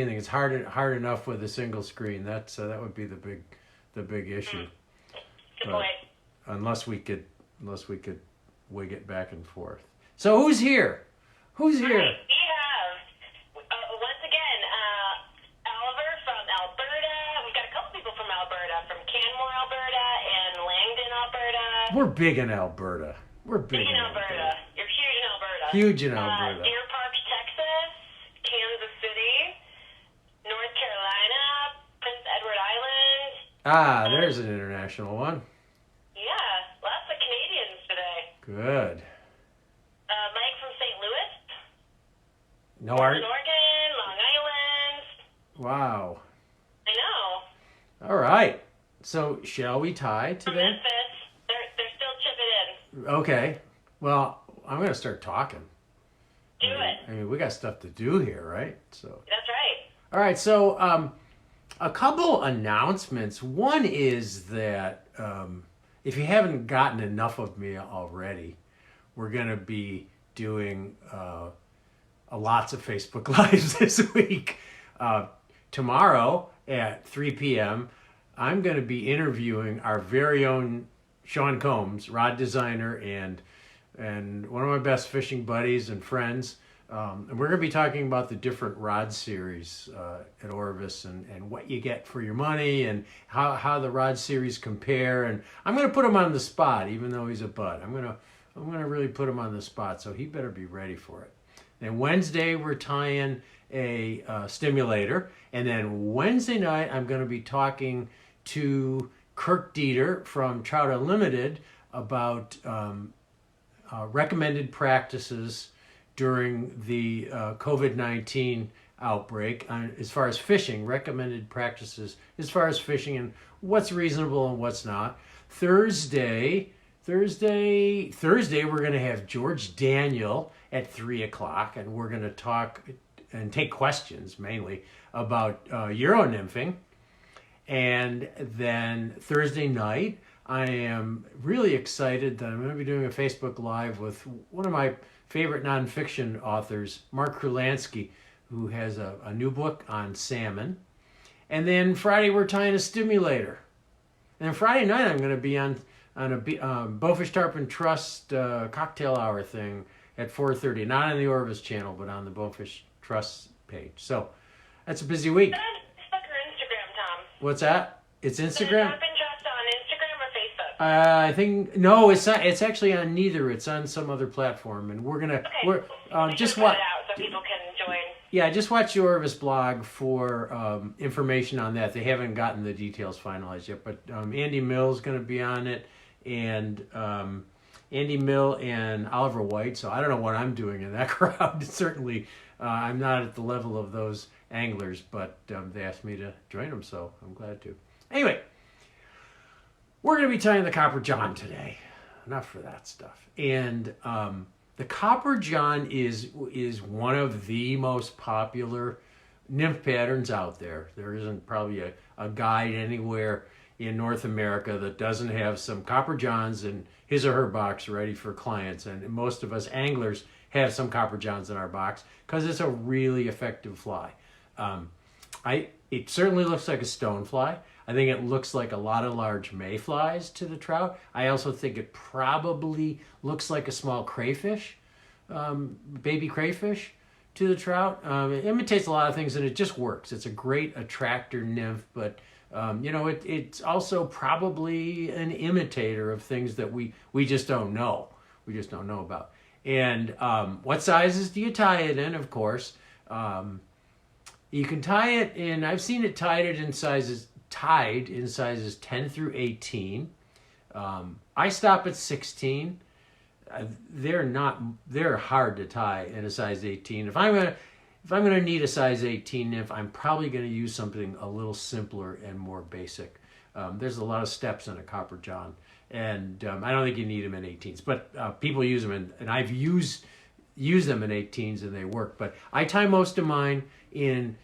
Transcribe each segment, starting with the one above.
anything. It's hard enough with a single screen. That would be the big issue. Good point. Unless we could wig it back and forth. So who's here? Who's here? Right, we have, once again, Oliver from Alberta. We've got a couple people from Alberta, from Canmore, Alberta, and Langdon, Alberta. We're big in Alberta. We're big in Alberta. You're huge in Alberta. Huge in Alberta. Deer Park, Texas, Kansas City, North Carolina, Prince Edward Island. Ah, there's an international one. Yeah, lots of Canadians today. Good. Mike from St. Louis. No art. Oregon, Long Island. Wow. I know. All right. So shall we tie From today? Memphis. They're still chipping in. Okay. Well, I'm going to start talking. Do it. I mean, we got stuff to do here, right? So. That's right. All right. So, a couple announcements. One is that if you haven't gotten enough of me already, we're going to be doing lots of Facebook Lives this week. Tomorrow at 3 p.m., I'm going to be interviewing our very own Sean Combs, rod designer and one of my best fishing buddies and friends. And we're going to be talking about the different rod series at Orvis and what you get for your money and how the rod series compare. And I'm going to put him on the spot, even though he's a bud. I'm going to really put him on the spot, so he better be ready for it. Then Wednesday, we're tying a stimulator. And then Wednesday night, I'm going to be talking to Kirk Dieter from Trout Unlimited about recommended practices during the COVID-19 outbreak as far as fishing, recommended practices as far as fishing and what's reasonable and what's not. Thursday, we're going to have George Daniel at 3 o'clock, and we're going to talk and take questions mainly about Euro nymphing. And then Thursday night, I am really excited that I'm going to be doing a Facebook Live with one of my favorite nonfiction authors, Mark Kurlansky, who has a new book on salmon. And then Friday, we're tying a stimulator. And then Friday night, I'm going to be on a Bowfish Tarpon Trust cocktail hour thing at 4:30. Not on the Orvis channel, but on the Bowfish Trust page. So that's a busy week. Facebook or Instagram, Tom? What's that? It's Instagram? Tarpon Trust on Instagram or Facebook? I think no, it's not. It's actually on neither. It's on some other platform, and we're gonna just cut watch. it out so people can join. Yeah, just watch the Orvis blog for information on that. They haven't gotten the details finalized yet, but Andy Mill's going to be on it, and Andy Mill and Oliver White. So I don't know what I'm doing in that crowd. Certainly, I'm not at the level of those anglers, but they asked me to join them, so I'm glad to. Anyway, we're going to be tying the Copper John today. Enough for that stuff. And the Copper John is one of the most popular nymph patterns out there. There isn't probably a guide anywhere in North America that doesn't have some Copper Johns in his or her box ready for clients. And most of us anglers have some Copper Johns in our box because it's a really effective fly. It certainly looks like a stonefly. I think it looks like a lot of large mayflies to the trout. I also think it probably looks like a small crayfish, baby crayfish to the trout. It imitates a lot of things and it just works. It's a great attractor nymph, but it's also probably an imitator of things that we just don't know. We just don't know about. And what sizes do you tie it in, of course? You can tie it in, I've seen it tied in sizes 10 through 18. I stop at 16. They're hard to tie in a size 18. If I'm gonna need a size 18 nymph, I'm probably gonna use something a little simpler and more basic. There's a lot of steps in a Copper John, and I don't think you need them in 18s, but people use them, and I've used them in 18s and they work. But I tie most of mine in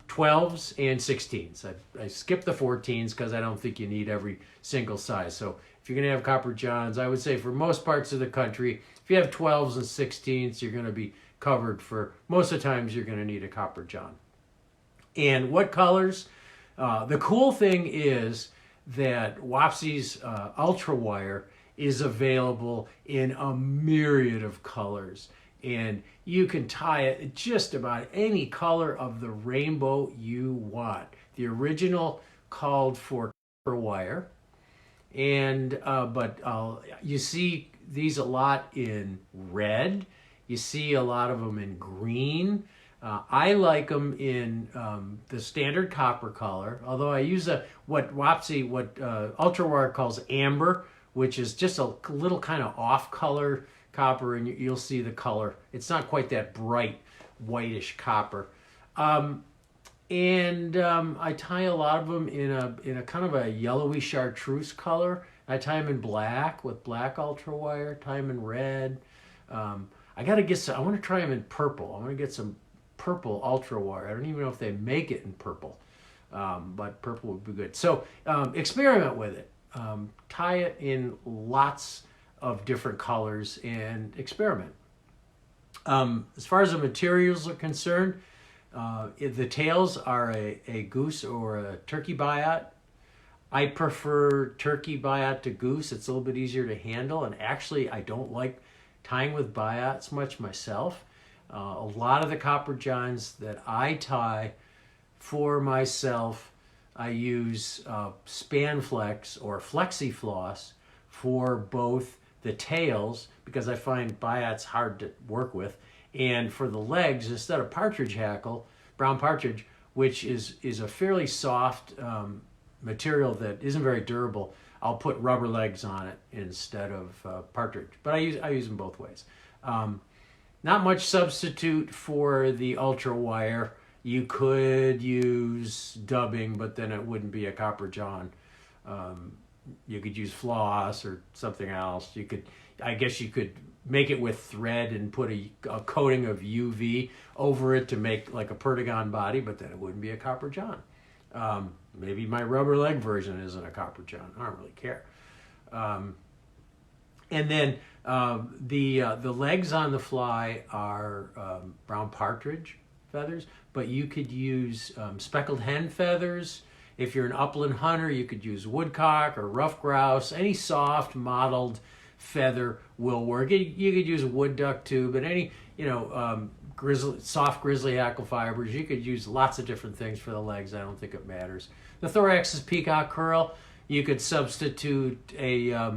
12s and 16s. I skip the 14s because I don't think you need every single size. So if you're going to have Copper Johns, I would say for most parts of the country, if you have 12s and 16s, you're going to be covered for most of the times you're going to need a Copper John. And what colors? The cool thing is that Wapsi's Ultra Wire is available in a myriad of colors. And you can tie it just about any color of the rainbow you want. The original called for copper wire. And you see these a lot in red. You see a lot of them in green. I like them in the standard copper color, although I use what Ultrawire calls amber, which is just a little kind of off color copper, and you'll see the color. It's not quite that bright whitish copper. I tie a lot of them in a kind of a yellowy chartreuse color. I tie them in black with black Ultrawire, tie them in red. I want to try them in purple. I want to get some purple Ultrawire. I don't even know if they make it in purple, but purple would be good. So experiment with it. Tie it in lots of different colors and experiment. As far as the materials are concerned, the tails are a goose or a turkey biot. I prefer turkey biot to goose. It's a little bit easier to handle, and actually I don't like tying with biots much myself. A lot of the copper johns that I tie for myself, I use Spanflex or FlexiFloss for both the tails, because I find biots hard to work with, and for the legs, instead of partridge hackle, brown partridge, which is a fairly soft material that isn't very durable, I'll put rubber legs on it instead of partridge. But I use them both ways. Not much substitute for the Ultra Wire. You could use dubbing, but then it wouldn't be a copper john. You could use floss or something else. I guess you could make it with thread and put a coating of UV over it to make like a Perdigon body, but then it wouldn't be a copper john. Maybe my rubber leg version isn't a copper john. I don't really care. And then the legs on the fly are brown partridge feathers, but you could use speckled hen feathers. If you're an upland hunter, you could use woodcock or rough grouse. Any soft mottled feather will work. You could use a wood duck too, but any soft grizzly hackle fibers. You could use lots of different things for the legs. I don't think it matters. The thorax is peacock herl. You could substitute a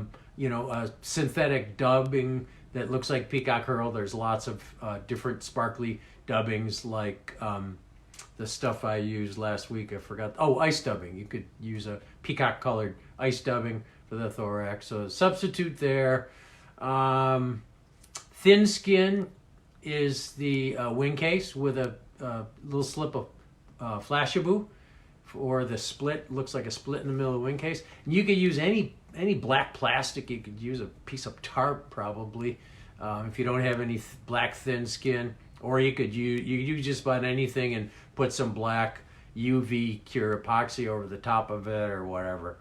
synthetic dubbing that looks like peacock herl. There's lots of different sparkly dubbings, like the stuff I used last week. I forgot. Oh, ice dubbing. You could use a peacock colored ice dubbing for the thorax. So substitute there. Thin skin is the wing case with a little slip of Flashabou, or the split. Looks like a split in the middle of the wing case. And you could use any black plastic. You could use a piece of tarp probably if you don't have any black thin skin, or you could use just about anything and put some black UV cure epoxy over the top of it or whatever.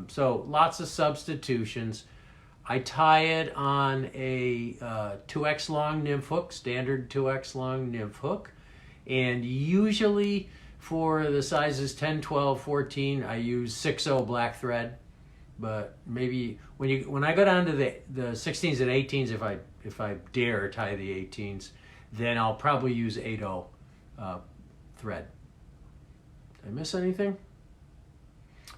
So lots of substitutions. I tie it on a 2x long nymph hook, standard 2x long nymph hook, and usually for the sizes 10, 12, 14, I use 6/0 black thread. But maybe when I go down to the 16s and 18s, if I dare tie the 18s, then I'll probably use 8/0 thread. Did I miss anything?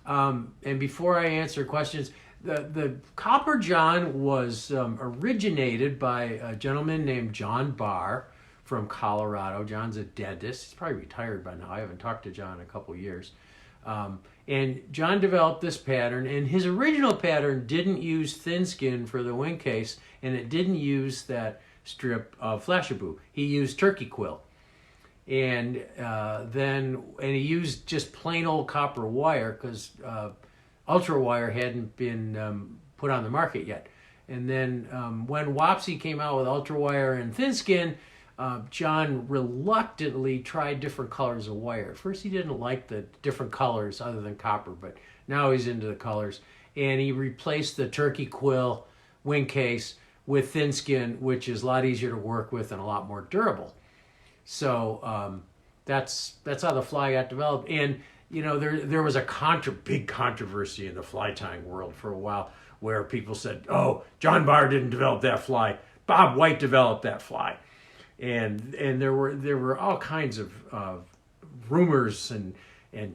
And before I answer questions, the copper john was originated by a gentleman named John Barr from Colorado. John's a dentist. He's probably retired by now. I haven't talked to John in a couple years. And John developed this pattern, and his original pattern didn't use thin skin for the wing case, and it didn't use that strip of Flashabou. He used turkey quill. And he used just plain old copper wire, because Ultra Wire hadn't been put on the market yet. And then when Wapsi came out with Ultra Wire and thin skin, John reluctantly tried different colors of wire. At first he didn't like the different colors other than copper, but now he's into the colors. And he replaced the turkey quill wing case with thin skin, which is a lot easier to work with and a lot more durable. So that's how the fly got developed. And there was a big controversy in the fly tying world for a while, where people said, "Oh, John Barr didn't develop that fly. Bob White developed that fly," and there were all kinds of rumors and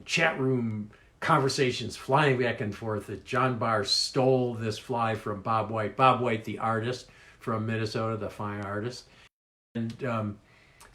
chat room conversations flying back and forth that John Barr stole this fly from Bob White. Bob White, the artist from Minnesota, the fine artist, and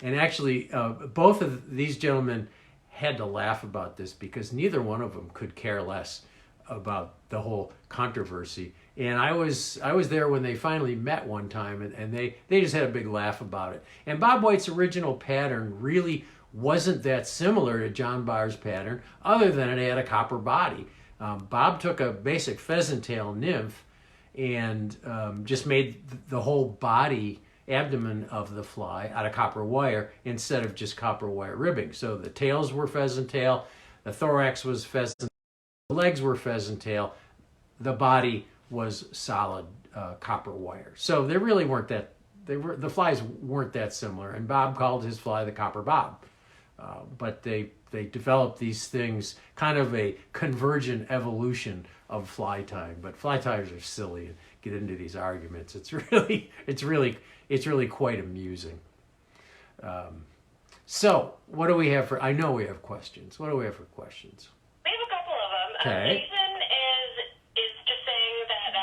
actually both of these gentlemen had to laugh about this because neither one of them could care less about the whole controversy. And I was there when they finally met one time, and they just had a big laugh about it. And Bob White's original pattern really wasn't that similar to John Barr's pattern, other than it had a copper body. Bob took a basic pheasant tail nymph and just made the whole body, abdomen of the fly out of copper wire instead of just copper wire ribbing. So the tails were pheasant tail, the thorax was pheasant, the legs were pheasant tail, the body was solid copper wire. So they really weren't that. The flies weren't that similar, and Bob called his fly the Copper Bob. But they developed these things, kind of a convergent evolution of fly tying. But fly tiers are silly and get into these arguments. It's really quite amusing. So what do we have for? I know we have questions. What do we have for questions? We have a couple of them. Okay. Jason is just saying that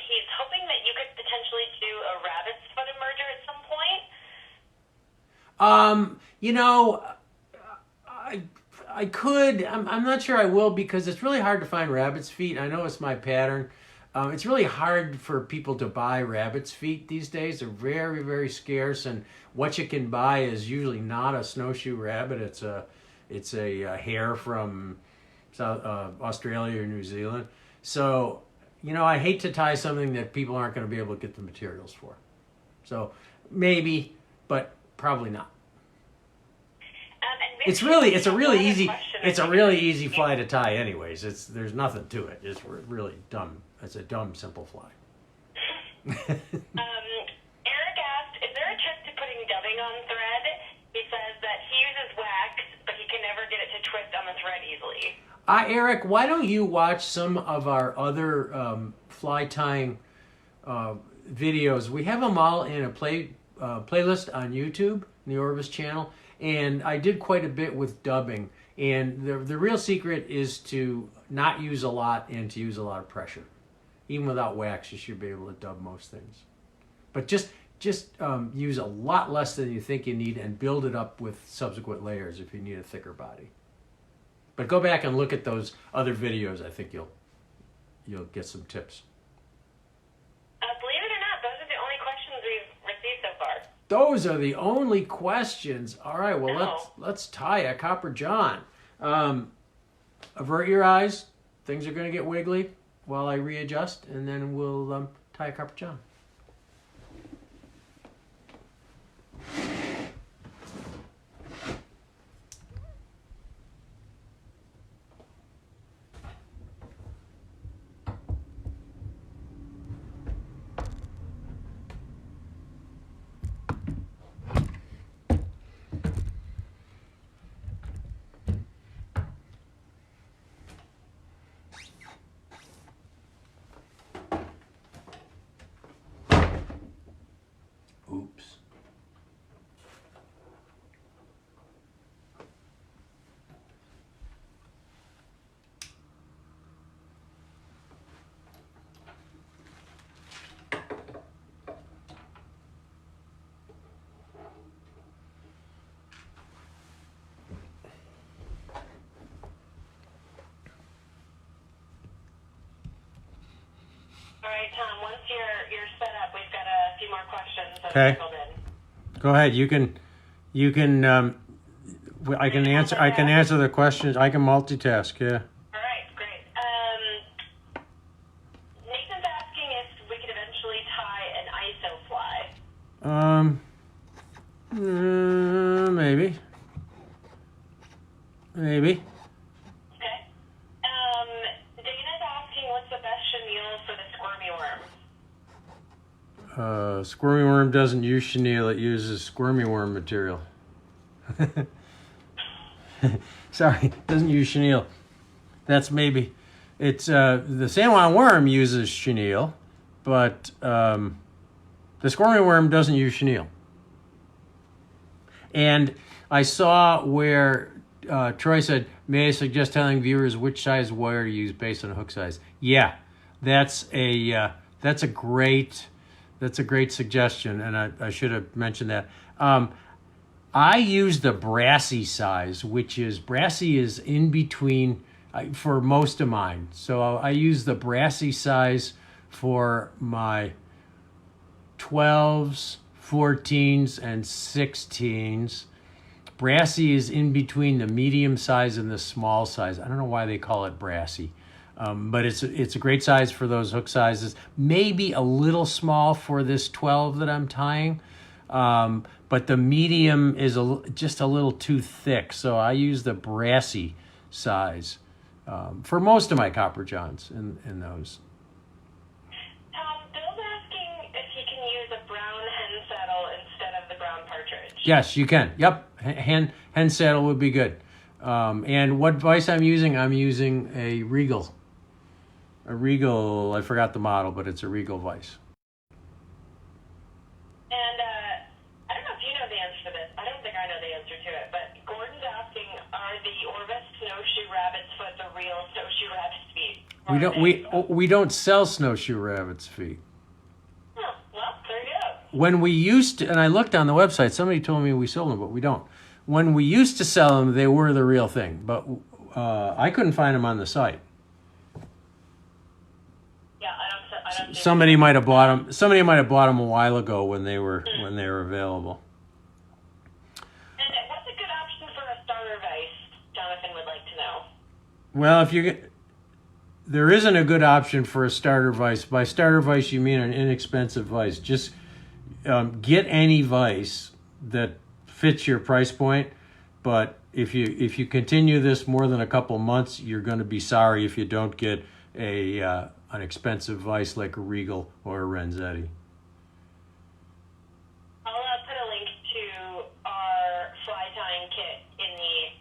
he's hoping that you could potentially do a rabbit's foot merger at some point. I could. I'm not sure I will, because it's really hard to find rabbit's feet. I know it's my pattern. It's really hard for people to buy rabbit's feet these days. They're very, very scarce, and what you can buy is usually not a snowshoe rabbit. It's a hare from South Australia or New Zealand. So, I hate to tie something that people aren't going to be able to get the materials for. So maybe, but probably not. It's a really easy fly to tie anyways. There's nothing to it. It's really dumb. It's a dumb, simple fly. Eric asked, is there a trick to putting dubbing on thread? He says that he uses wax, but he can never get it to twist on the thread easily. Eric, why don't you watch some of our other fly tying videos? We have them all in a playlist on YouTube, the Orvis channel. And I did quite a bit with dubbing. And the real secret is to not use a lot and to use a lot of pressure. Even without wax, you should be able to dub most things. But just use a lot less than you think you need and build it up with subsequent layers if you need a thicker body. But go back and look at those other videos. I think you'll get some tips. Believe it or not, those are the only questions we've received so far. Those are the only questions. All right, well, let's tie a Copper John. Avert your eyes. Things are going to get wiggly while I readjust, and then we'll tie a Copper John. Oops. All right, Tom, once you're set up, we've got a few more questions that Okay. have filled in. Go ahead. You can. I can answer the questions. I can multitask. Yeah. All right, great. Nathan's asking if we could eventually tie an ISO fly. Maybe. Okay. Dana's asking what's the best chenille for the squirmy worm. Squirmy worm doesn't use chenille. It uses squirmy worm material. Sorry, doesn't use chenille. That's maybe, it's, the San Juan worm uses chenille, but the squirmy worm doesn't use chenille. And I saw where Troy said, may I suggest telling viewers which size wire to use based on hook size? Yeah, that's a great suggestion, and I should have mentioned that. I use the brassy size, brassy is in between for most of mine. So I use the brassy size for my 12s, 14s, and 16s. Brassy is in between the medium size and the small size. I don't know why they call it brassy, but it's a great size for those hook sizes. Maybe a little small for this 12 that I'm tying, but the medium is just a little too thick. So I use the brassy size for most of my copper johns in those. Bill's asking if he can use a brown hen saddle instead of the brown partridge. Yes, you can. Yep, hen saddle would be good. And what vice I'm using a Regal. A Regal, I forgot the model, but it's a Regal vice. And I don't know if you know the answer to this. I don't think I know the answer to it, but Gordon's asking, are the Orvis snowshoe rabbit's foot the real snowshoe rabbit's feet? We don't sell snowshoe rabbit's feet. Oh, well, there you go. When we used to, and I looked on the website, somebody told me we sold them, but we don't. When we used to sell them, they were the real thing, but I couldn't find them on the site. Yeah, I don't Somebody might have bought them. Somebody might have bought them a while ago when they were available. And what's a good option for a starter vice? Jonathan would like to know. Well, there isn't a good option for a starter vice. By starter vice, you mean an inexpensive vice. Just get any vice that fits your price point. But if you continue this more than a couple months, you're going to be sorry if you don't get an expensive vice like a Regal or a Renzetti. I'll put a link to our fly tying kit in the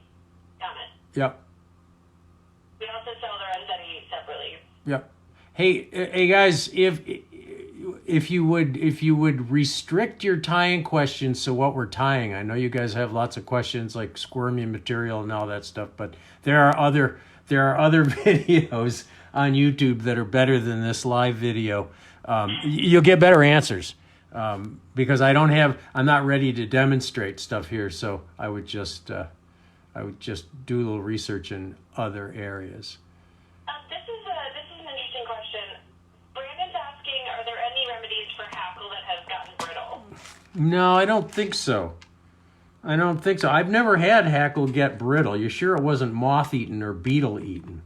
comments. Yep. We also sell the Renzetti separately. Yep. Hey guys, if you would restrict your tying questions to what we're tying. I know you guys have lots of questions like squirmy material and all that stuff, but there are other videos on YouTube that are better than this live video. You'll get better answers because I'm not ready to demonstrate stuff here. So I would just do a little research in other areas. This is an interesting question. Brandon's asking, are there any remedies for hackle that has gotten brittle? No, I don't think so. I've never had hackle get brittle. You sure it wasn't moth-eaten or beetle-eaten?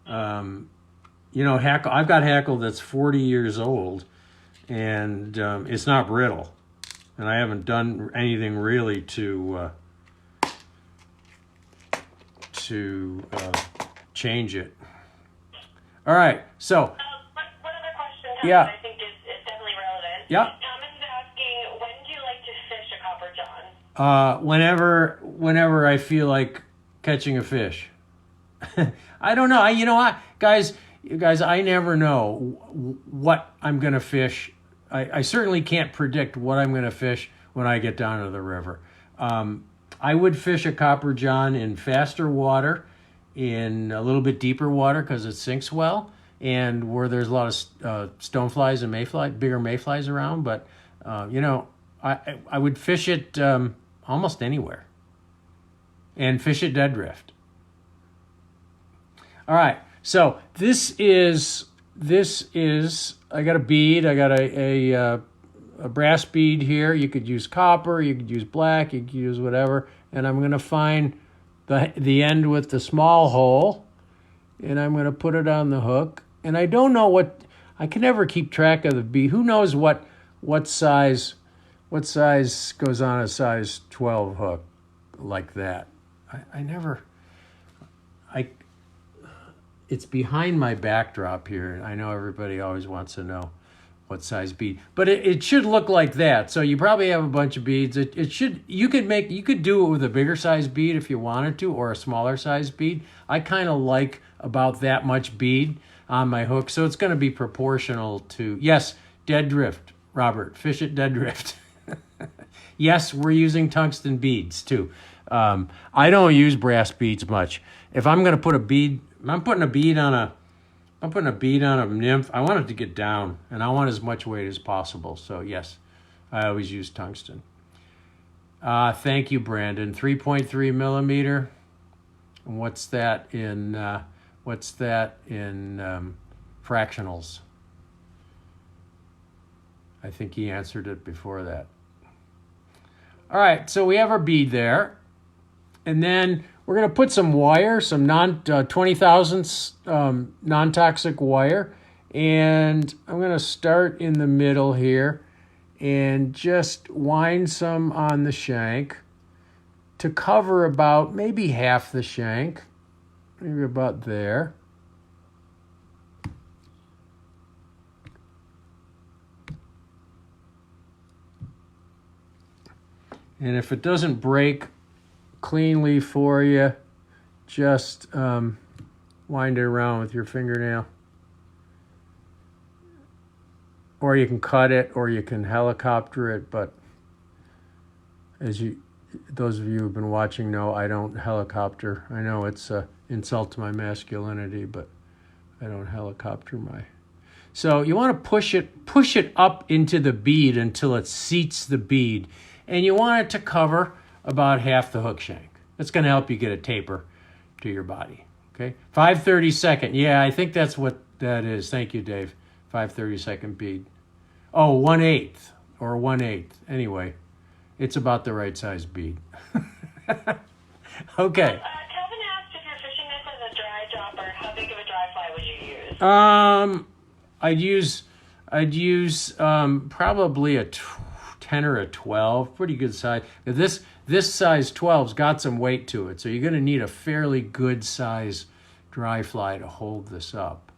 Hackle. I've got hackle that's 40 years old, and it's not brittle, and I haven't done anything really to change it. All right, so One other question, Tom, yeah, that I think is definitely relevant. Yeah. Thomas is asking, when do you like to fish a copper john? Whenever I feel like catching a fish. I don't know. You know what, guys, I never know what I'm going to fish. I certainly can't predict what I'm going to fish when I get down to the river. I would fish a copper john in faster water, in a little bit deeper water because it sinks well, and where there's a lot of stoneflies and bigger mayflies around. But, I would fish it almost anywhere and fish it dead drift. All right, so this is I got a bead. I got a brass bead here. You could use copper, you could use black, you could use whatever. And I'm going to find the end with the small hole, and I'm going to put it on the hook. And I don't know I can never keep track of the bead. Who knows what size goes on a size 12 hook like that? It's behind my backdrop here. I know everybody always wants to know what size bead. But it should look like that. So you probably have a bunch of beads. You could do it with a bigger size bead if you wanted to, or a smaller size bead. I kind of like about that much bead on my hook. So it's going to be proportional to, yes, dead drift, Robert, fish at dead drift. Yes, we're using tungsten beads too. I don't use brass beads much. If I'm going to put a bead, I'm putting a bead on a nymph. I want it to get down, and I want as much weight as possible. So yes, I always use tungsten. Thank you, Brandon. 3.3 millimeter. And what's that in fractionals? I think he answered it before that. All right, so we have our bead there. And then we're going to put some wire, some 20 thousandths non-toxic wire. And I'm going to start in the middle here and just wind some on the shank to cover about maybe half the shank, maybe about there. And if it doesn't break cleanly for you, just wind it around with your fingernail. Or you can cut it, or you can helicopter it, but those of you who've been watching know I don't helicopter. I know it's an insult to my masculinity, but I don't helicopter my... So you want to push it up into the bead until it seats the bead. And you want it to cover about half the hook shank. That's going to help you get a taper to your body. Okay, 5/32. Yeah, I think that's what that is. Thank you, Dave. 5/32 bead. Oh, 1/8 or 1/8. Anyway, it's about the right size bead. Okay. Calvin asked if you're fishing this as a dry dropper, how big of a dry fly would you use? I'd use probably a 10 or a 12, pretty good size. This size 12's got some weight to it, so you're going to need a fairly good size dry fly to hold this up.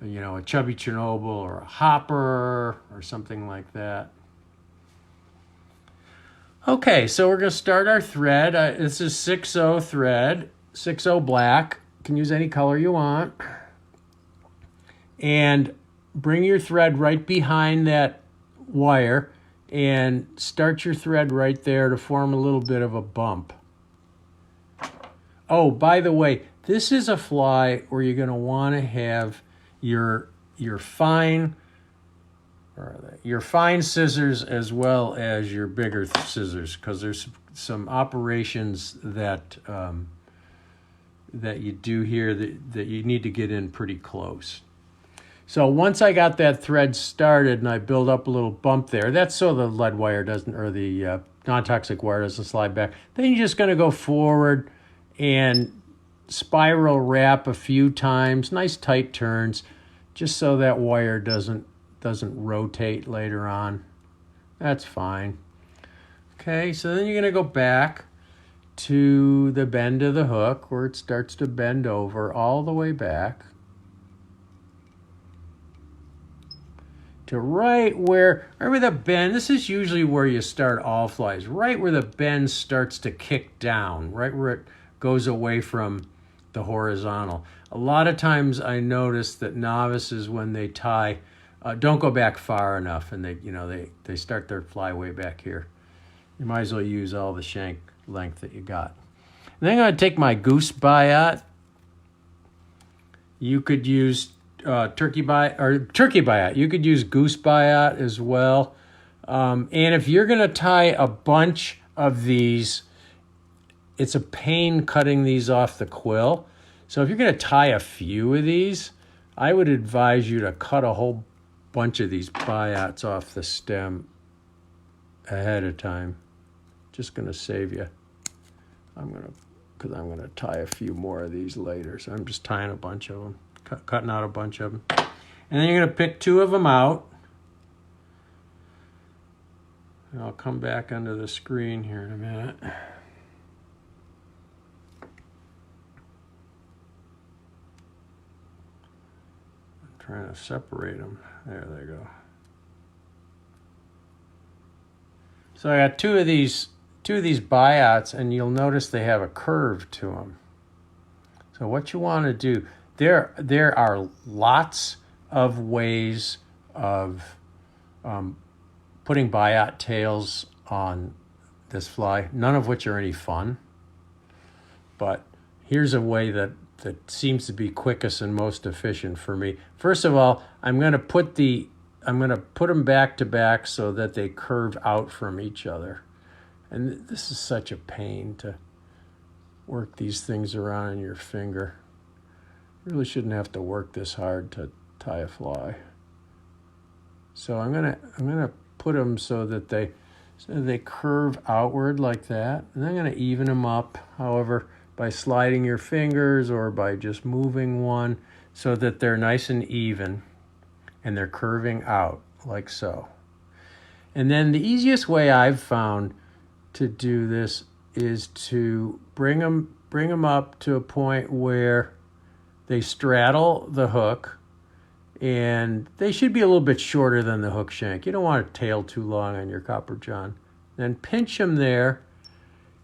You know, a chubby Chernobyl or a hopper or something like that. Okay, so we're going to start our thread. This is 6/0 thread, 6/0 black. You can use any color you want. And bring your thread right behind that wire and start your thread right there to form a little bit of a bump. Oh, by the way, this is a fly where you're going to want to have your fine scissors as well as your bigger scissors, because there's some operations that you do here that you need to get in pretty close. So once I got that thread started and I build up a little bump there, that's so the lead wire doesn't, or the non-toxic wire doesn't slide back. Then you're just going to go forward and spiral wrap a few times, nice tight turns, just so that wire doesn't rotate later on. That's fine. Okay, so then you're going to go back to the bend of the hook where it starts to bend over all the way back. To right where the bend, this is usually where you start all flies, right where the bend starts to kick down, right where it goes away from the horizontal. A lot of times I notice that novices, when they tie, don't go back far enough, and they start their fly way back here. You might as well use all the shank length that you got. And then I'm going to take my goose biot. You could use turkey biot. You could use goose biot as well. And if you're going to tie a bunch of these, it's a pain cutting these off the quill. So if you're going to tie a few of these, I would advise you to cut a whole bunch of these biots off the stem ahead of time. Just going to save you. Because I'm going to tie a few more of these later. So I'm just tying a bunch of them. Cutting out a bunch of them. And then you're going to pick two of them out. And I'll come back onto the screen here in a minute. I'm trying to separate them. There they go. So I got two of these biots, and you'll notice they have a curve to them. So what you want to do, there are lots of ways of putting biot tails on this fly, none of which are any fun. But here's a way that seems to be quickest and most efficient for me. First of all, I'm going to put them back to back so that they curve out from each other. And this is such a pain to work these things around in your finger. Really shouldn't have to work this hard to tie a fly. So I'm gonna put them so that they curve outward like that, and I'm gonna even them up. However, by sliding your fingers or by just moving one so that they're nice and even and they're curving out like so. And then the easiest way I've found to do this is to bring them up to a point where they straddle the hook, and they should be a little bit shorter than the hook shank. You don't want a tail too long on your copper john. Then pinch them there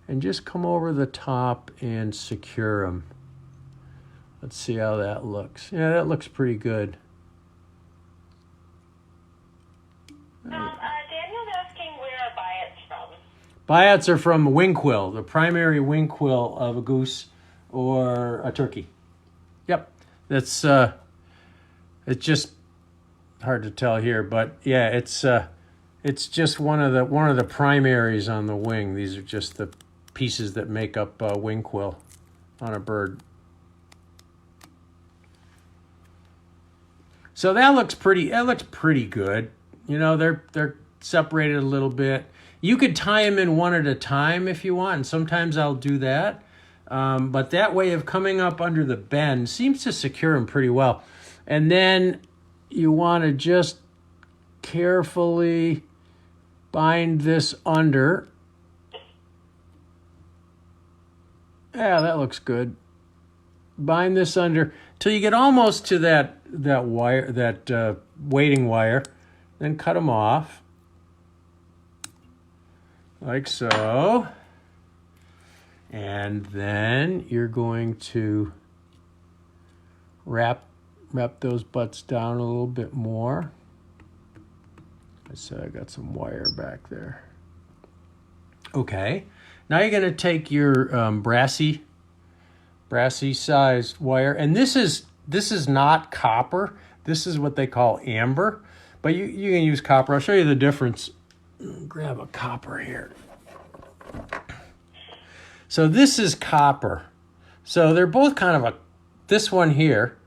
and just come over the top and secure them. Let's see how that looks. Yeah, that looks pretty good. Daniel's asking where are biots from? Biots are from wing quill, the primary wing quill of a goose or a turkey. Yep, that's it's just hard to tell here, but yeah, it's just one of the primaries on the wing. These are just the pieces that make up wing quill on a bird. So that looks pretty good. You know, they're separated a little bit. You could tie them in one at a time if you want, and sometimes I'll do that. But that way of coming up under the bend seems to secure them pretty well. And then you want to just carefully bind this under. Yeah, that looks good. Bind this under till you get almost to that wire, that weighting wire. Then cut them off like so. And then you're going to wrap those butts down a little bit more. I said I got some wire back there. Okay, now you're going to take your brassy sized wire, and this is not copper. This is what they call amber, but you can use copper. I'll show you the difference. Grab a copper here. So this is copper. So they're both kind of this one here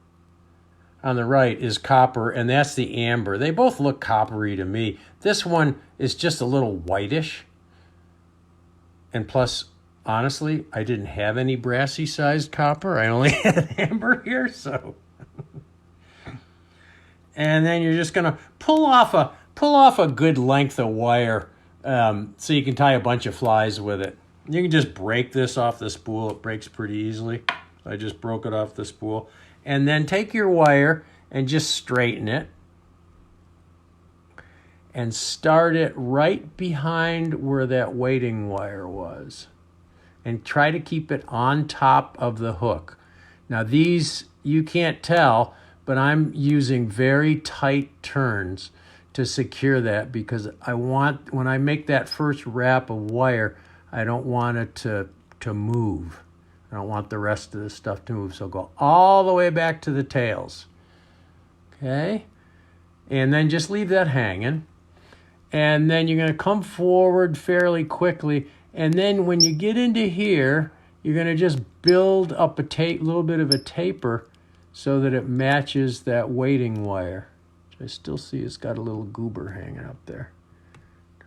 on the right is copper, and that's the amber. They both look coppery to me. This one is just a little whitish. And plus, honestly, I didn't have any brassy sized copper. I only had amber here, so. And then you're just gonna pull off a good length of wire so you can tie a bunch of flies with it. You can just break this off the spool. It breaks pretty easily. I just broke it off the spool. And then take your wire and just straighten it. And start it right behind where that weighting wire was. And try to keep it on top of the hook. Now these, you can't tell, but I'm using very tight turns to secure that because I want, when I make that first wrap of wire, I don't want it to move. I don't want the rest of the stuff to move. So go all the way back to the tails. Okay? And then just leave that hanging. And then you're going to come forward fairly quickly. And then when you get into here, you're going to just build up a little bit of a taper so that it matches that weighting wire. Which I still see it's got a little goober hanging up there.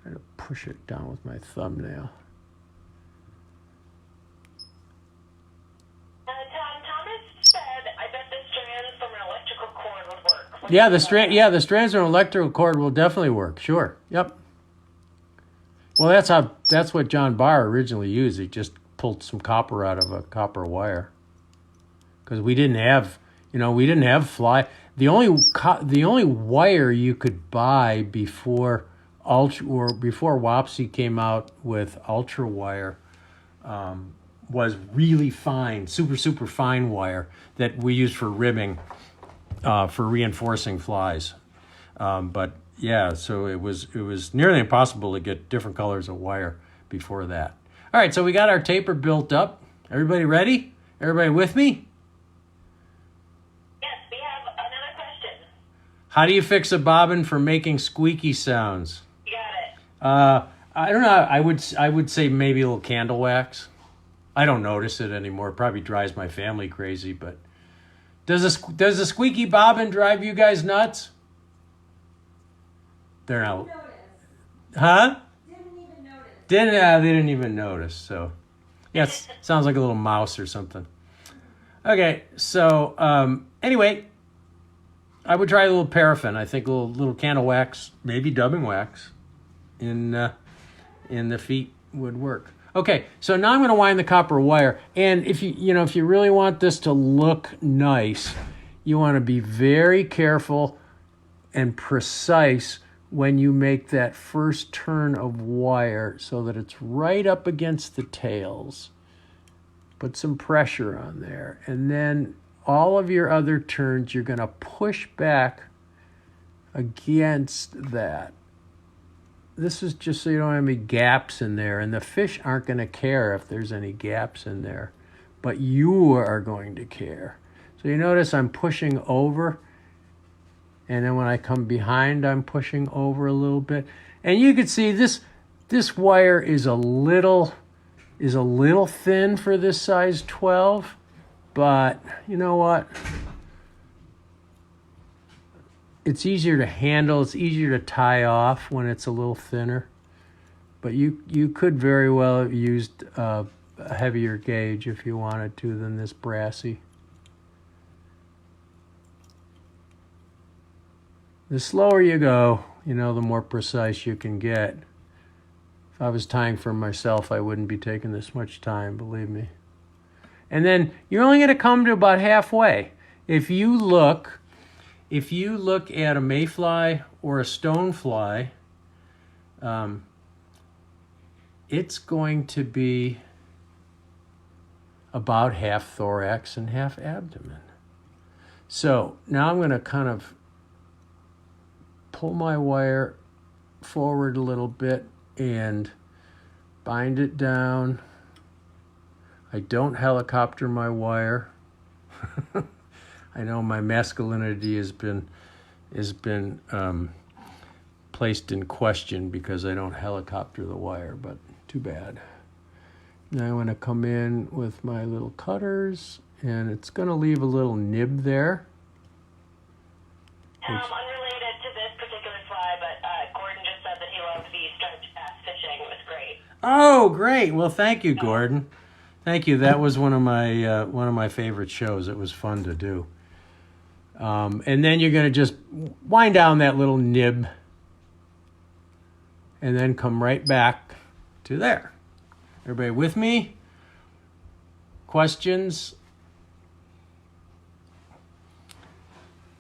Try to push it down with my thumbnail. Yeah, the strands from an electrical cord will definitely work. Sure. Yep. Well, that's what John Barr originally used. He just pulled some copper out of a copper wire. Because we didn't have fly. The only wire you could buy before Wapsi came out with ultra wire was really fine, super fine wire that we used for ribbing, for reinforcing flies. But yeah, so it was nearly impossible to get different colors of wire before that. All right, so we got our taper built up. Everybody ready? Everybody with me? Yes, we have another question. How do you fix a bobbin for making squeaky sounds? You got it. I don't know. I would say maybe a little candle wax. I don't notice it anymore. It probably drives my family crazy, but does a squeaky bobbin drive you guys nuts? They're not. Huh? Didn't even notice. They didn't even notice. So, yes, sounds like a little mouse or something. Okay, so anyway, I would try a little paraffin. I think a little candle wax, maybe dubbing wax, in the feet would work. Okay, so now I'm going to wind the copper wire, and if you really want this to look nice, you want to be very careful and precise when you make that first turn of wire so that it's right up against the tails. Put some pressure on there, and then all of your other turns you're going to push back against that. This is just so you don't have any gaps in there, and the fish aren't going to care if there's any gaps in there, but you are going to care. So you notice I'm pushing over, and then when I come behind, I'm pushing over a little bit. And you can see this wire is a little thin for this size 12, but you know what? It's easier to handle. It's easier to tie off when it's a little thinner. But you could very well have used a heavier gauge if you wanted to than this brassy. The slower you go, the more precise you can get. If I was tying for myself, I wouldn't be taking this much time, believe me. And then you're only going to come to about halfway. If you look at a mayfly or a stonefly, it's going to be about half thorax and half abdomen. So now I'm going to kind of pull my wire forward a little bit and bind it down. I don't helicopter my wire. I know my masculinity has been placed in question because I don't helicopter the wire, but too bad. Now I'm going to come in with my little cutters, and it's going to leave a little nib there. Unrelated to this particular fly, but Gordon just said that he loved the striped bass fishing. It was great. Oh, great! Well, thank you, Gordon. Thank you. That was one of my favorite shows. It was fun to do. And then you're going to just wind down that little nib and then come right back to there. Everybody with me? Questions?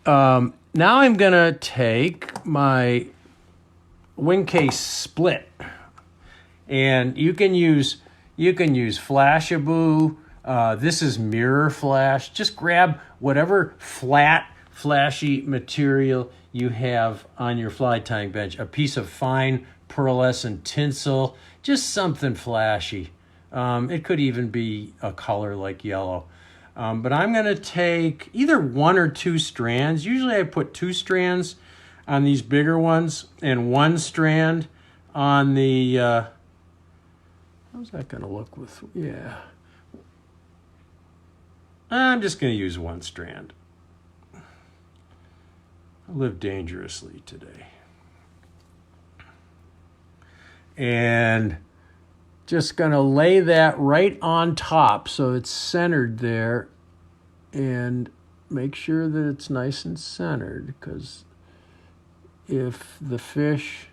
Now I'm going to take my wing case split, and you can use Flashabou. This is mirror flash. Just grab whatever flat, flashy material you have on your fly tying bench. A piece of fine pearlescent tinsel, just something flashy. It could even be a color like yellow. But I'm going to take either one or two strands. Usually I put 2 strands on these bigger ones and 1 strand on the... how's that going to look with... Yeah. I'm just going to use 1 strand. I live dangerously today. And just going to lay that right on top so it's centered there, and make sure that it's nice and centered, because if the fish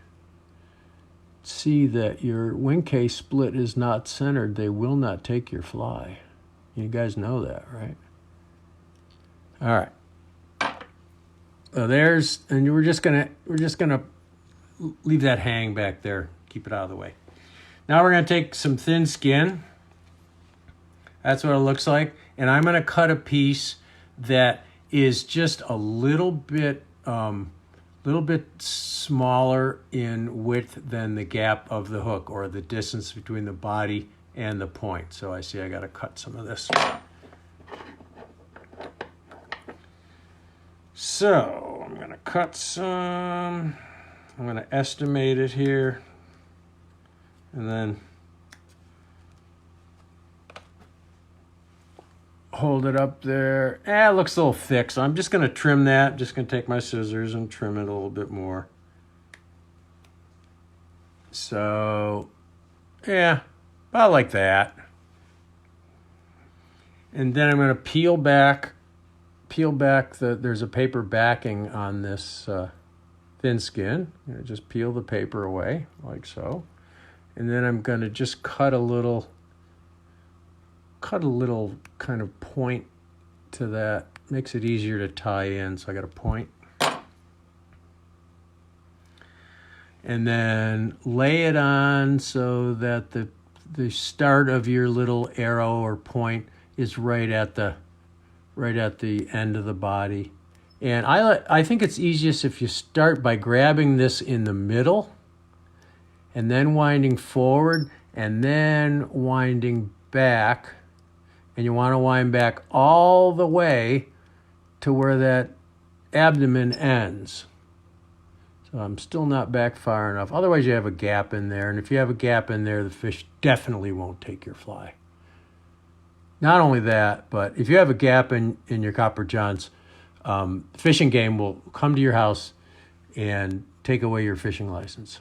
see that your wing case split is not centered, they will not take your fly. You guys know that, right? All right. there's, and we're just gonna leave that hang back there. Keep it out of the way. Now we're gonna take some thin skin. That's what it looks like. And I'm gonna cut a piece that is just a little bit smaller in width than the gap of the hook, or the distance between the body and the point. So I see I gotta cut some of this. So I'm gonna cut some. I'm gonna estimate it here, and then hold it up there. It looks a little thick, so I'm just gonna trim that. Just gonna take my scissors and trim it a little bit more. So, yeah, about like that. And then I'm gonna peel back there's a paper backing on this thin skin. I'm gonna just peel the paper away, like so. And then I'm gonna just cut a little kind of point to that. Makes it easier to tie in, so I got a point. And then lay it on so that the start of your little arrow or point is right at the end of the body. And I think it's easiest if you start by grabbing this in the middle and then winding forward and then winding back. And you want to wind back all the way to where that abdomen ends. So I'm still not back far enough. Otherwise you have a gap in there. And if you have a gap in there, the fish definitely won't take your fly. Not only that, but if you have a gap in your copper johns, fishing game will come to your house and take away your fishing license.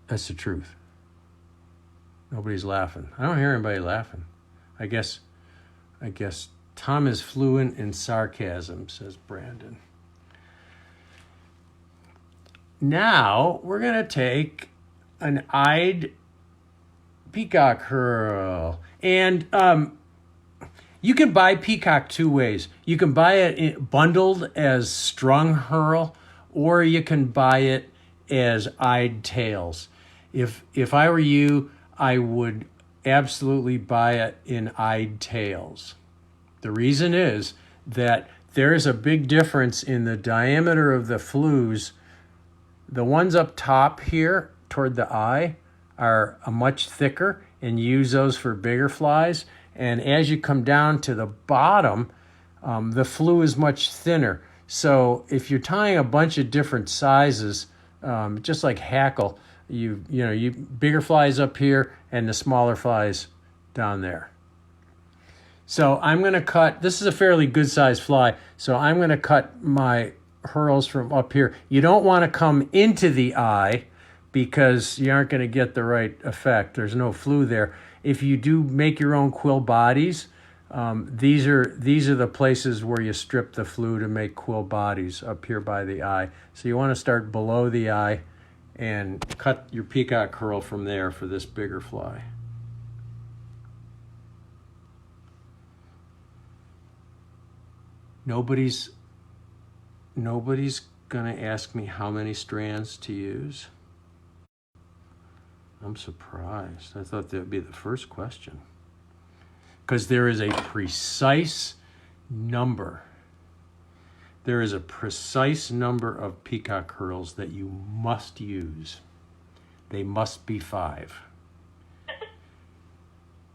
That's the truth. Nobody's laughing. I don't hear anybody laughing. I guess Tom is fluent in sarcasm, says Brandon. Now we're gonna take an eyed peacock herl. And you can buy peacock two ways. You can buy it bundled as strung herl, or you can buy it as eyed tails. If I were you, I would absolutely buy it in eyed tails. The reason is that there is a big difference in the diameter of the flues. The ones up top here toward the eye are much thicker, and use those for bigger flies. And as you come down to the bottom, the flue is much thinner. So if you're tying a bunch of different sizes, just like hackle, you bigger flies up here and the smaller flies down there. So I'm going to cut, this is a fairly good sized fly, so I'm going to cut my herls from up here. You don't want to come into the eye because you aren't going to get the right effect. There's no flue there. If you do make your own quill bodies, these are the places where you strip the flue to make quill bodies, up here by the eye. So you want to start below the eye and cut your peacock herl from there for this bigger fly. Nobody's gonna ask me how many strands to use. I'm surprised. I thought that would be the first question. Because there is a precise number. There is a precise number of peacock herls that you must use. They must be 5.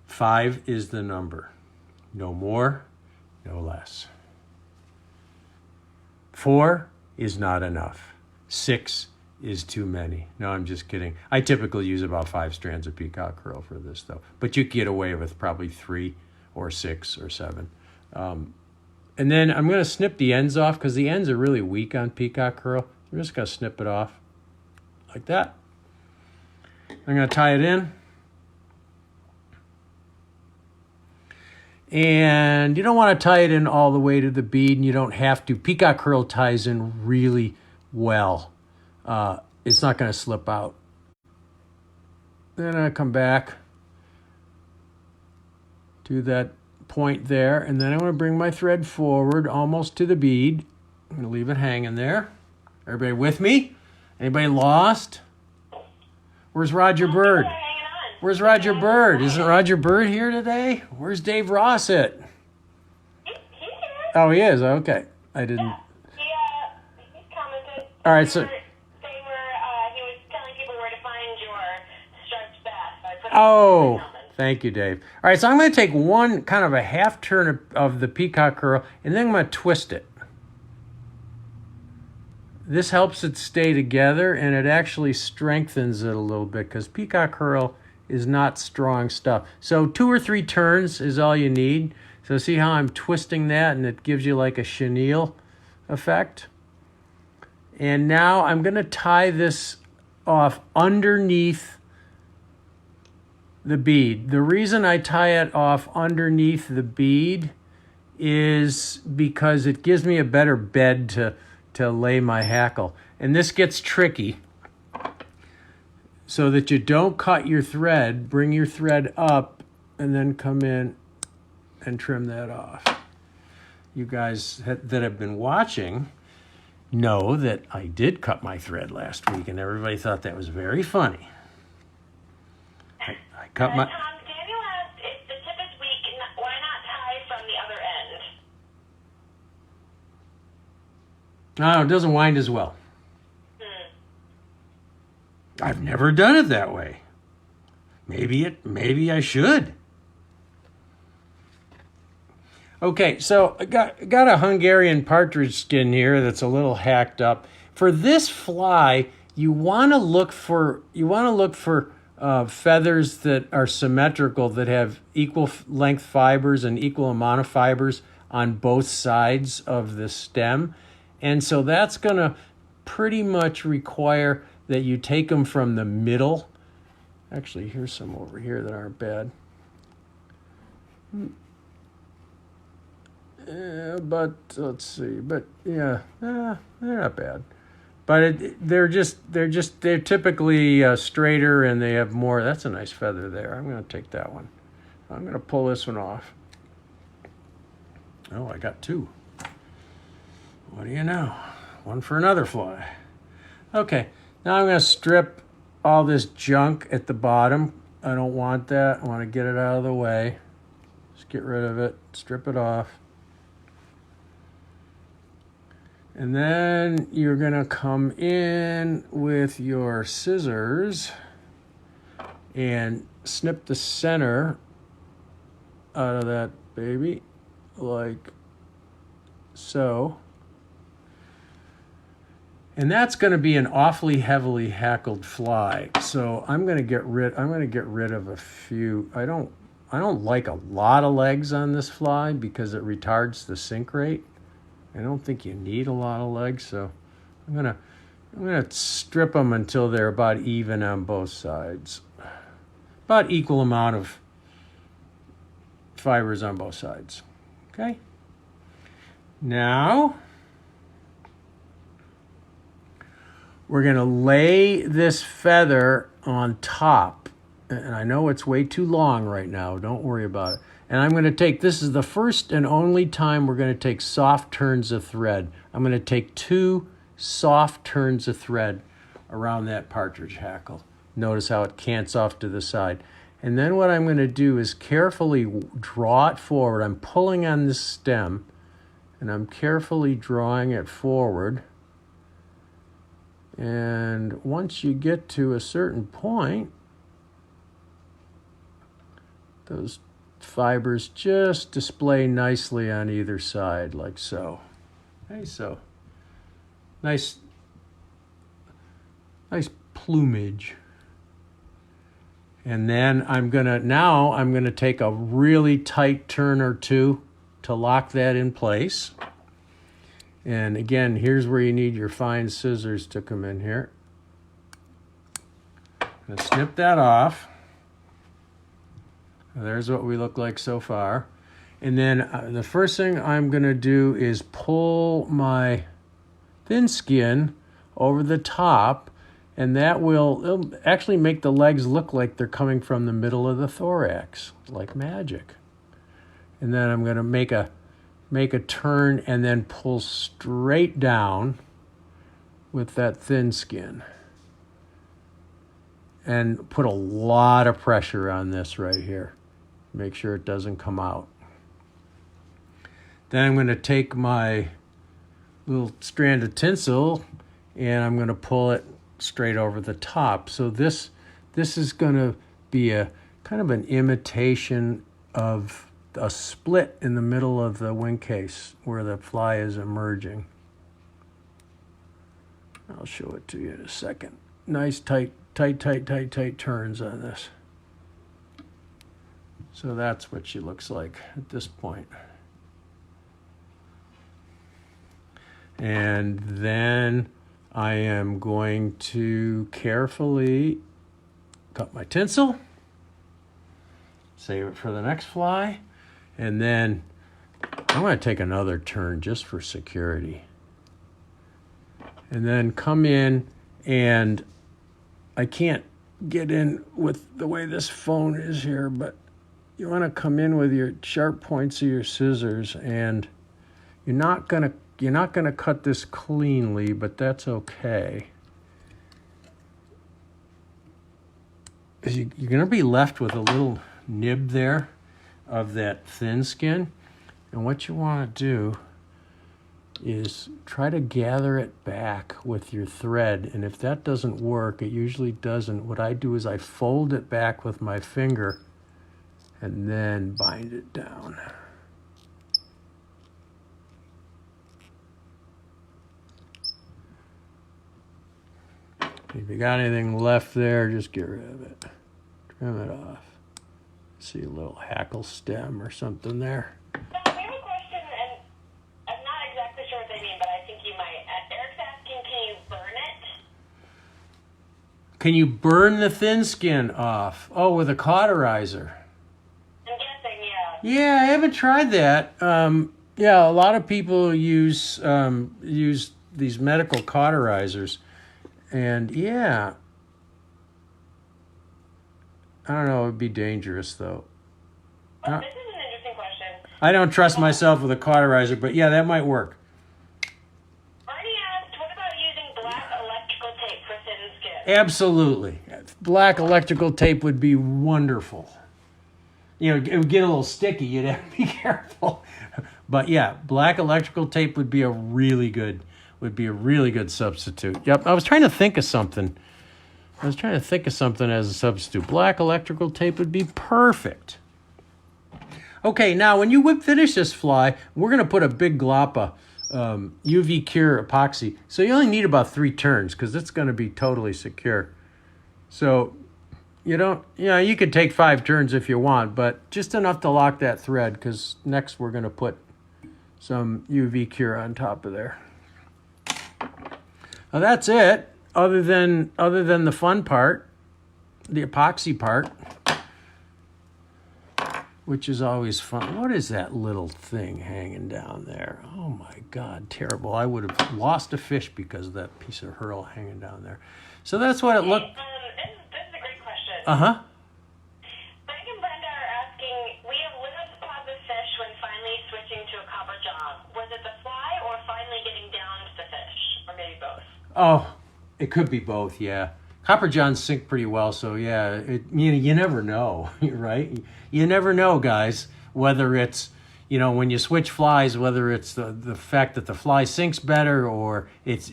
5 is the number. No more, no less. 4 is not enough. 6 is too many. No, I'm just kidding. I typically use about 5 strands of peacock herl for this, though. But you get away with probably 3 or 6 or 7. And then I'm going to snip the ends off because the ends are really weak on peacock herl. I'm just going to snip it off like that. I'm going to tie it in. And you don't want to tie it in all the way to the bead, and you don't have to. Peacock herl ties in really well. It's not going to slip out. Then I come back to that point there, and then I'm going to bring my thread forward almost to the bead. I'm going to leave it hanging there. Everybody with me? Anybody lost? Where's Roger Bird? Where's Roger Bird? Isn't Roger Bird here today? Where's Dave Ross at? He's here. Oh, he is? Okay. I didn't... Yeah. He commented. All right, so... He was telling people where to find your striped bass. So I put Oh, thank you, Dave. All right, so I'm going to take one kind of a half turn of the peacock herl, and then I'm going to twist it. This helps it stay together, and it actually strengthens it a little bit because peacock herl is not strong stuff. So 2 or 3 turns is all you need. So see how I'm twisting that, and it gives you like a chenille effect. And now I'm going to tie this off underneath the bead. The reason I tie it off underneath the bead is because it gives me a better bed to lay my hackle. And this gets tricky so that you don't cut your thread. Bring your thread up and then come in and trim that off. You guys that have been watching know that I did cut my thread last week, and everybody thought that was very funny. I cut my... Tom, Daniel asked if the tip is weak, why not tie from the other end? No, it doesn't wind as well. I've never done it that way. Maybe I should. Okay, so I got a Hungarian partridge skin here that's a little hacked up. For this fly, you want to look for feathers that are symmetrical, that have equal length fibers and equal amount of fibers on both sides of the stem. And so that's going to pretty much require that you take them from the middle. Actually, here's some over here that aren't bad. But let's see. But yeah, they're not bad. But they're typically straighter, and they have more. That's a nice feather there. I'm going to take that one. I'm going to pull this one off. Oh, I got 2. What do you know? One for another fly. Okay, now I'm going to strip all this junk at the bottom. I don't want that. I want to get it out of the way. Just get rid of it. Strip it off. And then you're going to come in with your scissors and snip the center out of that baby, like so. And that's going to be an awfully heavily hackled fly. So I'm going to get rid of a few. I don't like a lot of legs on this fly because it retards the sink rate. I don't think you need a lot of legs, so I'm gonna strip them until they're about even on both sides. About equal amount of fibers on both sides. Okay? Now we're gonna lay this feather on top. And I know it's way too long right now. Don't worry about it. And I'm going to take, this is the first and only time we're going to take soft turns of thread. I'm going to take 2 soft turns of thread around that partridge hackle. Notice how it cants off to the side. And then what I'm going to do is carefully draw it forward. I'm pulling on this stem, and I'm carefully drawing it forward. And once you get to a certain point, those fibers just display nicely on either side, like so. Okay, so nice plumage. And then I'm gonna take a really tight turn or 2 to lock that in place. And again, here's where you need your fine scissors to come in here. I'm gonna snip that off. There's what we look like so far. And then the first thing I'm going to do is pull my thin skin over the top, and it'll actually make the legs look like they're coming from the middle of the thorax, like magic. And then I'm going to make a turn and then pull straight down with that thin skin. And put a lot of pressure on this right here. Make sure it doesn't come out. Then I'm going to take my little strand of tinsel and I'm going to pull it straight over the top. So this is going to be a kind of an imitation of a split in the middle of the wing case where the fly is emerging. I'll show it to you in a second. Nice tight turns on this. So that's what she looks like at this point. And then I am going to carefully cut my tinsel, save it for the next fly, and then I'm going to take another turn just for security. And then come in, and I can't get in with the way this phone is here, but you want to come in with your sharp points of your scissors, and you're not going to cut this cleanly, but that's okay. You're going to be left with a little nib there of that thin skin, and what you want to do is try to gather it back with your thread, and if that doesn't work, it usually doesn't, what I do is I fold it back with my finger and then bind it down. If you got anything left there, just get rid of it. Trim it off. See a little hackle stem or something there. So we have a question, and I'm not exactly sure what they mean, but I think you might. Eric's asking, can you burn it? Can you burn the thin skin off? Oh, with a cauterizer. I'm guessing, yeah. Yeah, I haven't tried that. Yeah, a lot of people use these medical cauterizers, and yeah, I don't know. It would be dangerous though. Well, this is an interesting question. I don't trust myself with a cauterizer, but yeah, that might work. Bernie asked, what about using black electrical tape for thin skin? Absolutely, black electrical tape would be wonderful. You know, it would get a little sticky. You'd have to be careful. But yeah, black electrical tape would be a really good substitute. Yep, I was trying to think of something. As a substitute. Black electrical tape would be perfect. Okay, now when you finish this fly, we're going to put a big glop of UV cure epoxy. So you only need about 3 turns because it's going to be totally secure. So you could take 5 turns if you want, but just enough to lock that thread because next we're going to put some UV cure on top of there. Now that's it. Other than the fun part, the epoxy part, which is always fun. What is that little thing hanging down there? Oh my God, terrible. I would have lost a fish because of that piece of herl hanging down there. So that's what it looked. This is a great question. Uh-huh. Frank and Brenda are asking, we have little spots of fish when finally switching to a copper john. Was it the fly or finally getting down to the fish? Or maybe both? Oh, it could be both, yeah. Copper johns sink pretty well, so yeah, you never know, right? You never know, guys, whether it's, when you switch flies, whether it's the fact that the fly sinks better or it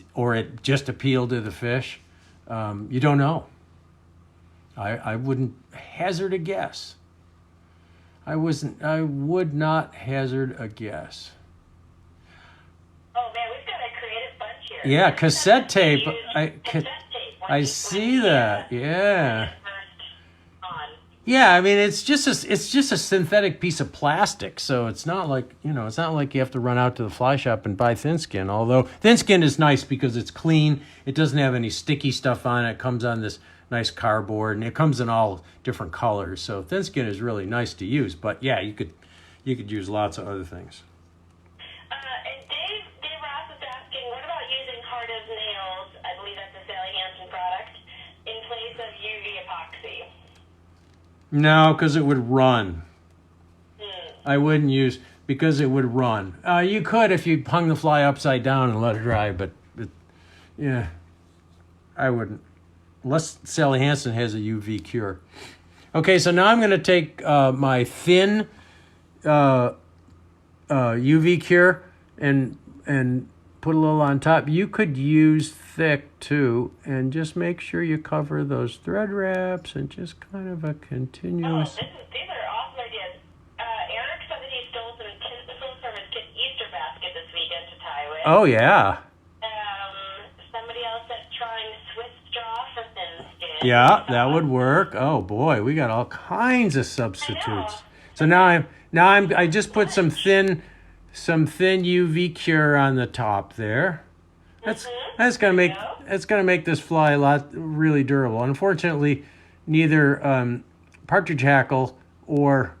just appealed to the fish. You don't know. I wouldn't hazard a guess. I would not hazard a guess. Oh man, we've got a creative bunch here. Yeah, cassette tape. Cassette tape. I see that. Yeah. Yeah, I mean it's just a synthetic piece of plastic, so it's not like you have to run out to the fly shop and buy thin skin. Although thin skin is nice because it's clean, it doesn't have any sticky stuff on it. It comes on this nice cardboard, and it comes in all different colors. So thin skin is really nice to use. But yeah, you could use lots of other things. And Dave Ross is asking, what about using hard as nails? I believe that's a Sally Hansen product in place of UV epoxy. No, because it would run. I wouldn't use because it would run. You could if you hung the fly upside down and let it dry, but yeah, I wouldn't. Unless Sally Hansen has a UV cure. Okay, so now I'm going to take my thin UV cure and put a little on top. You could use thick too, and just make sure you cover those thread wraps and just kind of a continuous. Oh, these are awesome ideas. Eric said that he stole some tinsel from his kid's Easter basket this weekend to tie with. Oh yeah. Somebody else that's trying Swiss straw for thin skin. Yeah, that would work. Oh boy, we got all kinds of substitutes. So now I just put some thin UV cure on the top there. That's gonna make this fly really durable. Unfortunately, neither partridge hackle or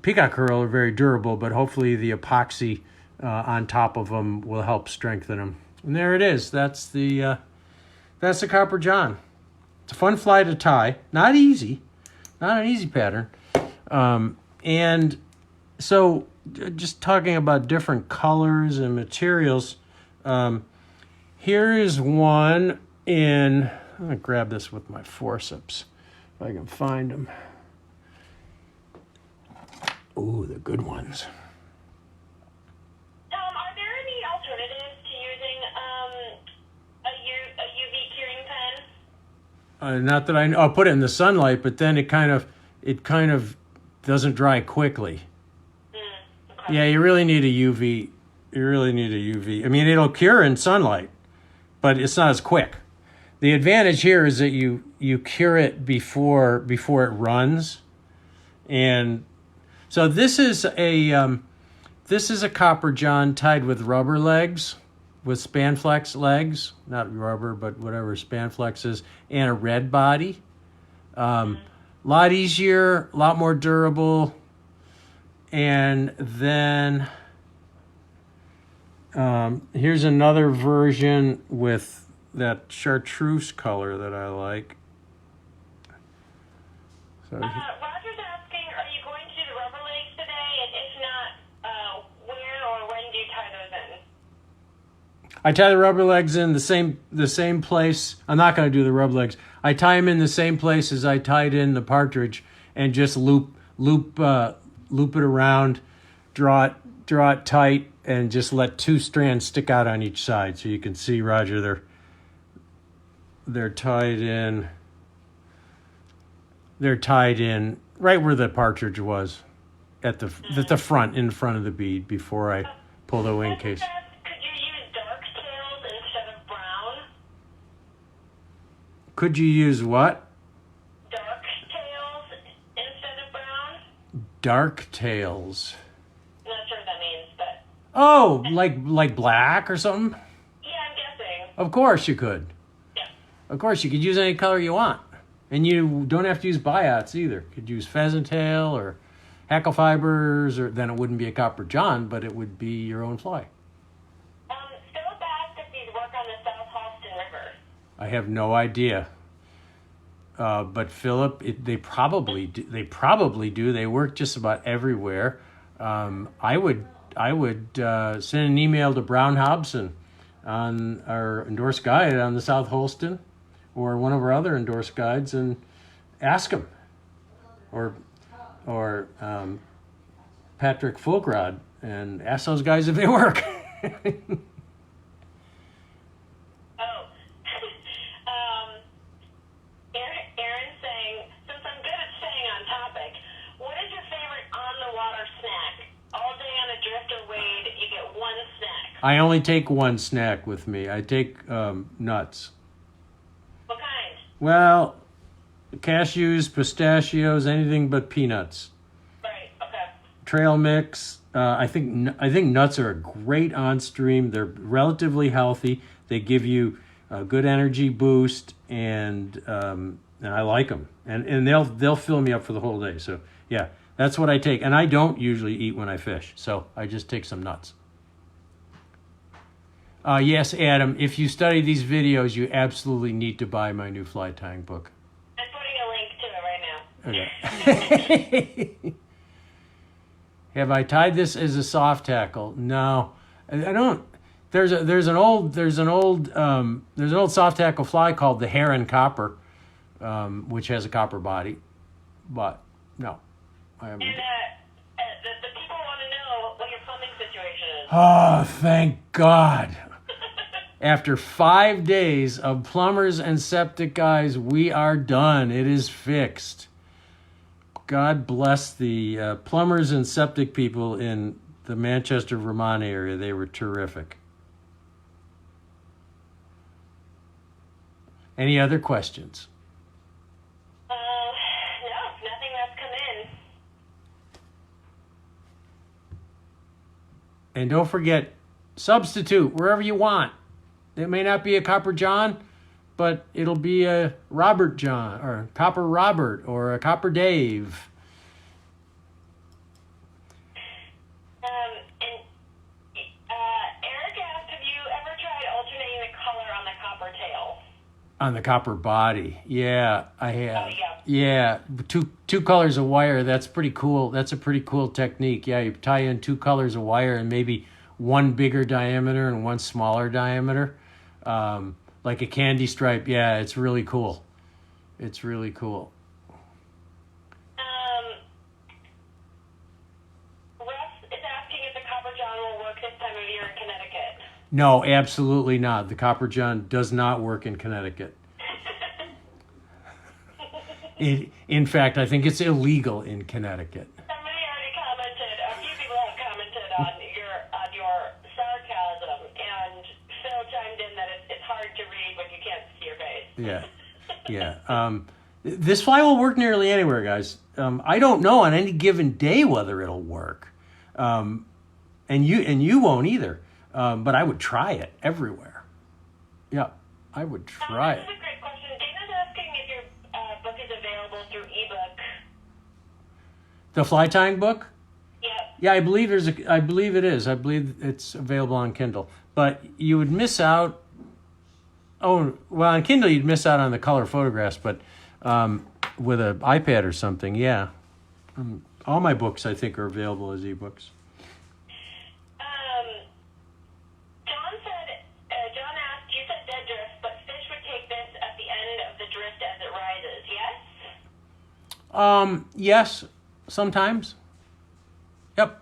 peacock herl are very durable, but hopefully the epoxy on top of them will help strengthen them. And there it is. That's the Copper John. It's a fun fly to tie. Not easy. Not an easy pattern. And so just talking about different colors and materials, here is one I'm going to grab this with my forceps if I can find them. Ooh, the good ones. Are there any alternatives to using a UV curing pen? Not that I know. I'll put it in the sunlight, but then it kind of doesn't dry quickly. Okay. Yeah, you really need a UV. I mean, it'll cure in sunlight, but it's not as quick. The advantage here is that you cure it before it runs, and so this is a Copper John tied with rubber legs, with Spanflex legs, not rubber, but whatever Spanflex is, and a red body. Lot easier, a lot more durable. And then here's another version with that chartreuse color that I like. So Roger's asking, are you going to do the rubber legs today? And if not, where or when do you tie those in? I tie the rubber legs in the same place. I'm not going to do the rubber legs. I tie them in the same place as I tied in the partridge, and just loop it around, draw it tight, and just let two strands stick out on each side. So you can see, Roger, they're tied in. They're tied in right where the partridge was, at the front, in front of the bead, before I pull the wing case. Could you use dark tails instead of brown? Could you use what? Dark tails instead of brown? Dark tails. I'm not sure what that means, but Oh, like black or something? yeah, I'm guessing. Of course you could. Yeah. Of course, you could use any color you want. And you don't have to use biots either. You could use pheasant tail or hackle fibers, or then it wouldn't be a Copper John, but it would be your own fly. Philip asked if these work on the South Halston River. I have no idea. But Philip, they probably do. They work just about everywhere. I would send an email to Brown Hobson on our endorsed guide on the South Holston, or one of our other endorsed guides, and ask him, or Patrick Fulkrod, and ask those guys if they work. Aaron's saying, since I'm good at staying on topic, what is your favorite on-the-water snack? All day on a drift or wade, you get one snack. I only take one snack with me. I take nuts. What kind? Well, cashews, pistachios, anything but peanuts. Right, okay. Trail mix. I think nuts are a great on stream. They're relatively healthy. They give you a good energy boost, and I like them. And they'll fill me up for the whole day. So yeah, that's what I take. And I don't usually eat when I fish, so I just take some nuts. Yes, Adam, if you study these videos, you absolutely need to buy my new fly tying book. I'm putting a link to it right now. Okay. Have I tied this as a soft tackle? No, I don't. There's an old soft tackle fly called the heron copper, which has a copper body, but no, I haven't. And the people want to know what your plumbing situation is. Oh, thank God. After 5 days of plumbers and septic guys, we are done. It is fixed. God bless the plumbers and septic people in the Manchester, Vermont area. They were terrific. Any other questions? No, nothing that's come in. And don't forget, substitute wherever you want. It may not be a Copper John, but it'll be a Robert John or Copper Robert or a Copper Dave. Eric asked, have you ever tried alternating the color on the copper tail? On the copper body. Yeah, I have. Oh, yeah. Yeah, two colors of wire. That's pretty cool. That's a pretty cool technique. Yeah, you tie in 2 colors of wire and maybe one bigger diameter and one smaller diameter. Like a candy stripe. Yeah, it's really cool. It's really cool. Russ is asking if the copper john will work this time of year in Connecticut. No, absolutely not. The Copper John does not work in Connecticut. In fact, I think it's illegal in Connecticut. Somebody already commented, a few people have commented on your sarcasm, and Phil chimed in that it's hard to read when you can't see your face. Yeah. This fly will work nearly anywhere, guys. I don't know on any given day whether it'll work, and you won't either. But I would try it everywhere. Yeah, I would try it. This is a great question. Dana's asking if your book is available through ebook. The fly tying book? Yep. Yeah, I believe it is. I believe it's available on Kindle. But you would miss out. Oh, well, on Kindle you'd miss out on the color photographs, but with an iPad or something, yeah. All my books, I think, are available as ebooks. John asked, you said dead drift, but fish would take this at the end of the drift as it rises, yes? Yes, sometimes. Yep.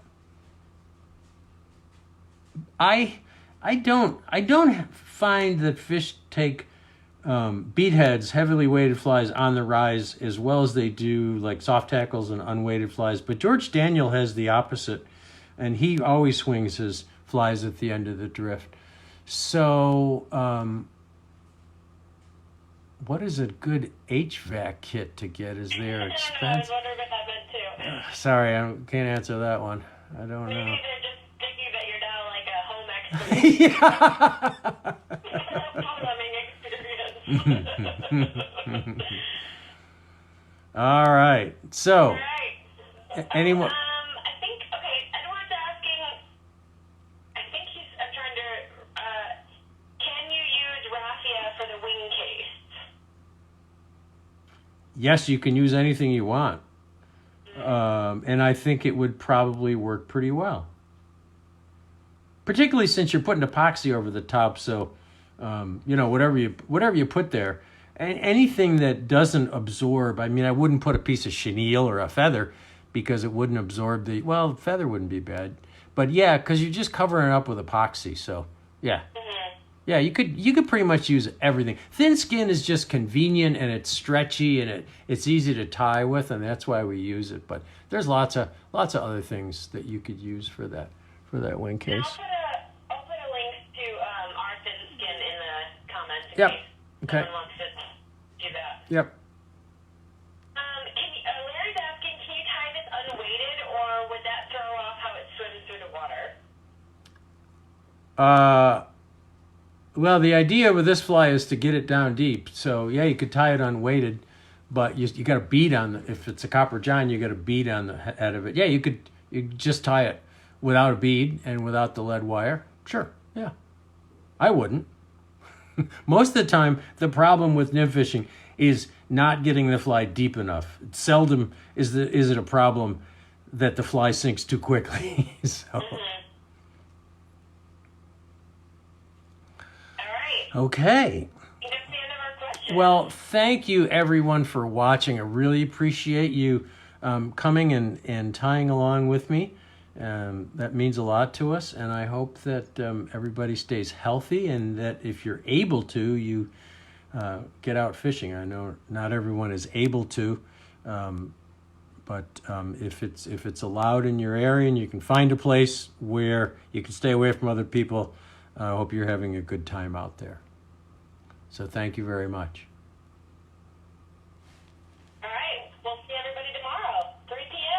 I don't find that fish take bead heads, heavily weighted flies on the rise as well as they do like soft tackles and unweighted flies. But George Daniel has the opposite, and he always swings his flies at the end of the drift. So, what is a good HVAC kit to get? Is there I was expensive? wondering what that meant too. Sorry, I can't answer that one. I don't Maybe know. they're just thinking that you're now like a home expert. Plumbing experience. All right. So, All right. anyone? I think, okay, Edward's asking, I'm trying to, can you use raffia for the wing case? Yes, you can use anything you want. And I think it would probably work pretty well. Particularly since you're putting epoxy over the top, so whatever you put there, and anything that doesn't absorb. I mean, I wouldn't put a piece of chenille or a feather because it wouldn't absorb feather wouldn't be bad, but yeah, because you're just covering it up with epoxy. So yeah. Yeah, you could pretty much use everything. Thin skin is just convenient and it's stretchy and it's easy to tie with, and that's why we use it. But there's lots of other things that you could use for that wing case. I'll put a link to our thin skin in the comments. Yep. In case Okay. someone wants to do that. Yep. Larry's asking, can you tie this unweighted, or would that throw off how it swims through the water? Well, the idea with this fly is to get it down deep. So yeah, you could tie it unweighted, but you got a bead on if it's a Copper John, you got a bead on the head of it. Yeah, you could just tie it without a bead and without the lead wire. Sure, yeah. I wouldn't. Most of the time, the problem with nymph fishing is not getting the fly deep enough. Seldom is it a problem that the fly sinks too quickly. So, All right. okay. That's the end of our questions. Well, thank you everyone for watching. I really appreciate you coming and tying along with me. That means a lot to us, and I hope that everybody stays healthy, and that if you're able to, you get out fishing. I know not everyone is able to, but if it's allowed in your area and you can find a place where you can stay away from other people, I hope you're having a good time out there. So thank you very much.